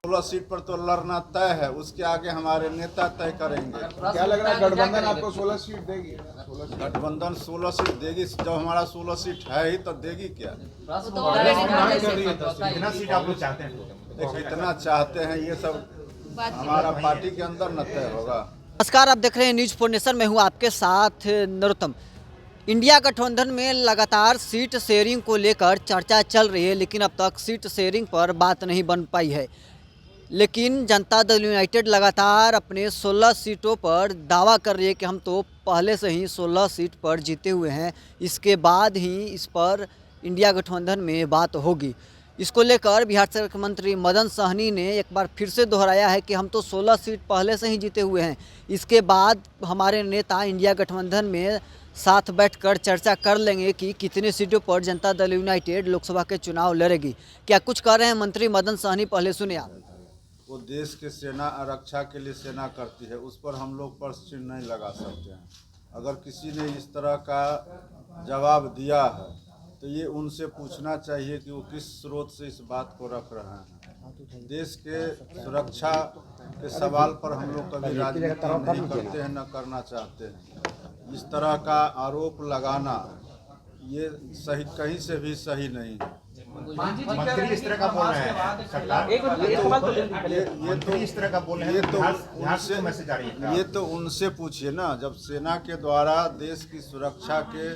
16 seat पर तो लड़ना तय है, उसके आगे हमारे नेता तय करेंगे। क्या लग रहा है गठबंधन आपको 16 सीट देगी? गठबंधन 16 सीट देगी, जब हमारा 16 सीट है ही तो देगी क्या? कितना सीट आप लोग चाहते हैं? देखो इतना चाहते हैं, ये सब हमारा पार्टी के अंदर न तय होगा। नमस्कार, आप देख रहे हैं न्यूज फॉर नेशन। मैं हूं आपके साथ नरोत्तम। इंडिया गठबंधन में लगातार सीट शेयरिंग को लेकर चर्चा चल रही है, लेकिन अब तक सीट शेयरिंग पर बात नहीं बन पाई है। लेकिन जनता दल यूनाइटेड लगातार अपने 16 सीटों पर दावा कर रही है कि हम तो पहले से ही 16 सीट पर जीते हुए हैं, इसके बाद ही इस पर इंडिया गठबंधन में बात होगी। इसको लेकर बिहार से मुख्यमंत्री मदन सहनी ने एक बार फिर से दोहराया है कि हम तो 16 सीट पहले से ही जीते हुए हैं, इसके बाद हमारे नेता इंडिया गठबंधन में साथ बैठकर चर्चा कर लेंगे कि कितने सीटों पर जनता दल यूनाइटेड लोकसभा के चुनाव लड़ेगी। क्या कुछ कह रहे हैं मंत्री मदन सहनी, पहले सुनिए आप। वो देश के सेना रक्षा के लिए सेना करती है, उस पर हम लोग प्रश्न चिन्ह नहीं लगा सकते हैं। अगर किसी ने इस तरह का जवाब दिया है तो ये उनसे पूछना चाहिए कि वो किस स्रोत से इस बात को रख रहे हैं। देश के सुरक्षा के सवाल पर हम लोग कभी राजनीति नहीं करते हैं, न करना चाहते हैं। इस तरह का आरोप लगाना ये सही, कहीं से भी सही नहीं है। मंत्री इस तरह का बोल रहे हैं, सरकार मंत्री इस तरह का बोल रहे हैं, मैसेज आ रही है। ये तो उनसे पूछिए ना, जब सेना के द्वारा देश की सुरक्षा के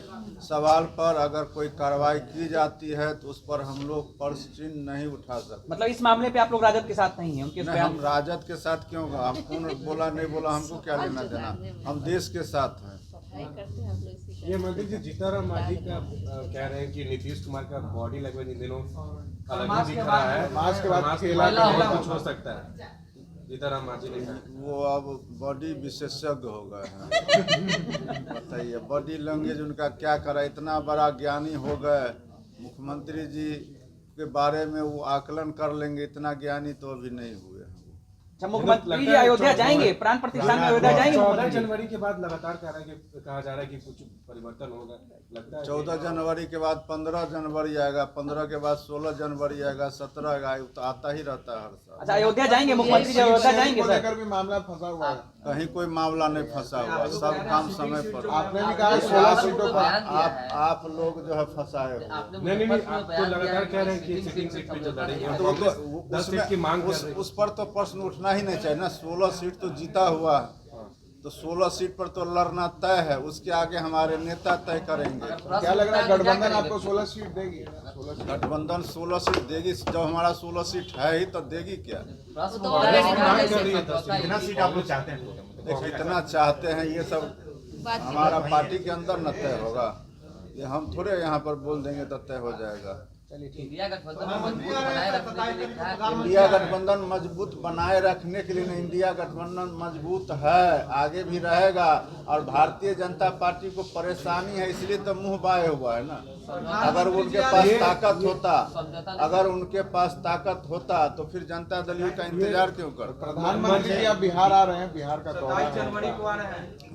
सवाल पर अगर कोई कार्रवाई की जाती है तो उस पर हम लोग प्रश्न चिन्ह नहीं उठा सकते। मतलब इस मामले पे आप लोग राजद के साथ नहीं हैं? उनके नहीं, हम राजद के साथ क्यों? हम कौन बोला नहीं बोला, हमको क्या लेना देना? हम देश के साथ हैं। ये मंत्री जी, जीताराम मांझी का कह रहे हैं कि नीतीश कुमार का बॉडी लैंग्वेज इन दिनों अलग ही दिख रहा है, मास्क के बाद कुछ हो सकता है। जीताराम मांझी ने कहा वो अब बॉडी विशेषज्ञ हो गए हैं। बताइए बॉडी लैंग्वेज उनका क्या करा? इतना बड़ा ज्ञानी हो गए, मुख्यमंत्री जी के बारे में वो आकलन कर लेंगे, इतना ज्ञानी तो अभी नहीं हुए। मुख्यमंत्री जी अयोध्या जाएंगे, प्राण प्रतिष्ठा में अयोध्या जाएंगे। 14 जनवरी के बाद लगातार कहा जा रहा है कि कुछ परिवर्तन होगा, लगता है 14 जनवरी के बाद 15 जनवरी आएगा, 15 के बाद 16 जनवरी आएगा, 17 आएगा, तो आता ही रहता है हर साल। अच्छा, अयोध्या जाएंगे मुख्यमंत्री जी? अयोध्या जाएंगे सर? लेकर भी मामला फंसा हुआ है। कहीं कोई मामला नहीं फंसा हुआ, सब काम समय पर। आपने भी कहा 16 सीटों पर आप लोग जो है फंसाए हो। नहीं, आप तो लगातार कह रहे हैं कि सिटिंग सीट पे जो लड़ेंगे तो 10 सीट की मांग कर रहे हैं। उस पर तो प्रश्न उठना ही नहीं चाहिए ना। 16 सीट तो जीता हुआ है, तो 16 सीट पर तो लड़ना तय है, उसके आगे हमारे नेता तय करेंगे। क्या लग रहा है गठबंधन आपको 16 सीट देगी? गठबंधन 16 सीट देगी, जब हमारा 16 सीट है ही तो देगी क्या? कितना सीट आप लोग चाहते हैं? देखो इतना चाहते हैं, ये सब हमारा पार्टी के अंदर न तय होगा। ये हम थोड़े यहाँ पर बोल देंगे तो तय हो जाएगा। इंडिया गठबंधन मजबूत बनाए रखने के लिए क्या? इंडिया गठबंधन मजबूत बनाए रखने के लिए नहीं, इंडिया गठबंधन मजबूत है, आगे भी रहेगा। और भारतीय जनता पार्टी को परेशानी है, इसलिए तो मुंह बाए हुआ है ना। अगर उनके पास ताकत होता तो फिर जनता दल का इंतजार क्यों करता? प्रधानमंत्री जी अब बिहार आ रहे हैं, बिहार का दौरा है।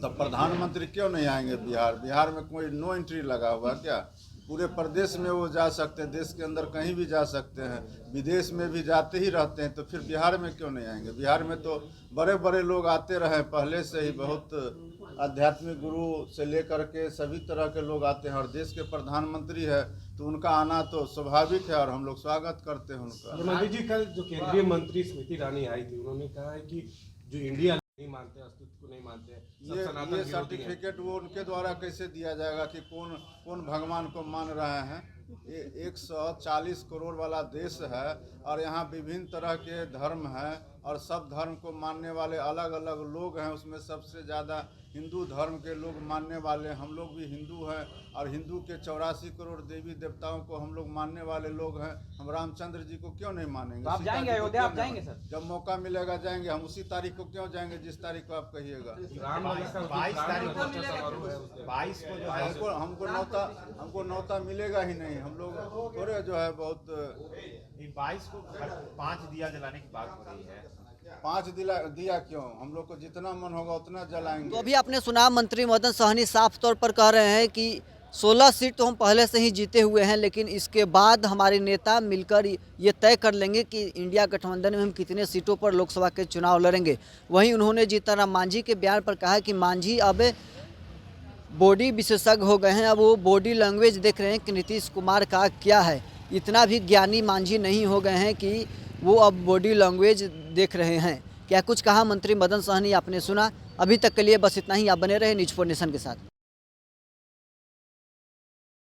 तो प्रधानमंत्री क्यों नहीं आएंगे बिहार? बिहार में कोई नो एंट्री लगा हुआ क्या? पूरे प्रदेश में वो जा सकते हैं, देश के अंदर कहीं भी जा सकते हैं, विदेश में भी जाते ही रहते हैं, तो फिर बिहार में क्यों नहीं आएंगे? बिहार में तो बड़े बड़े लोग आते रहे पहले से ही, बहुत आध्यात्मिक गुरु से लेकर के सभी तरह के लोग आते हैं। और देश के प्रधानमंत्री है तो उनका आना तो स्वाभाविक है और हम लोग स्वागत करते हैं उनका। मोदी जी, कल जो केंद्रीय मंत्री स्मृति ईरानी आई थी, उन्होंने कहा है कि जो इंडिया नहीं मानते, अस्तित्व को नहीं मानते, ये सर्टिफिकेट वो उनके द्वारा कैसे दिया जाएगा कि कौन भगवान को मान रहे हैं? 140 करोड़ वाला देश है और यहाँ विभिन्न तरह के धर्म हैं और सब धर्म को मानने वाले अलग अलग लोग हैं। उसमें सबसे ज़्यादा हिंदू धर्म के लोग मानने वाले, हम लोग भी हिंदू हैं और हिंदू के 84 करोड़ देवी देवताओं को हम लोग मानने वाले लोग हैं। हम रामचंद्र जी को क्यों नहीं मानेंगे? तो आप जाएंगे अयोध्या? आप जाएंगे सर? जब मौका मिलेगा जाएंगे। हम उसी तारीख को क्यों जाएंगे जिस तारीख को आप कहिएगा? 22 तारीख को 22 को जो है हमको नौता मिलेगा ही नहीं। हम लोग थोड़े जो है बहुत 22 को 5 दिया जलाने की बात हो रही है। 5 दिया क्यों? हम लोग को जितना मन होगा उतना जलाएंगे। तो अभी आपने सुना मंत्री मदन सहनी साफ तौर पर कह रहे हैं कि 16 सीट तो हम पहले से ही जीते हुए हैं, लेकिन इसके बाद हमारे नेता मिलकर ये तय कर लेंगे कि इंडिया गठबंधन में हम कितने सीटों पर लोकसभा के चुनाव लड़ेंगे। वहीं उन्होंने जीतन राम मांझी के बयान पर कहा कि मांझी अब बॉडी विशेषज्ञ हो गए हैं, अब वो बॉडी लैंग्वेज देख रहे हैं कि नीतीश कुमार का क्या है। इतना भी ज्ञानी मांझी नहीं हो गए हैं कि वो अब बॉडी लैंग्वेज देख रहे हैं। क्या कुछ कहा मंत्री मदन सहनी आपने सुना। अभी तक के लिए बस इतना ही। आप बने रहे न्यूज़ 4 नेशन के साथ।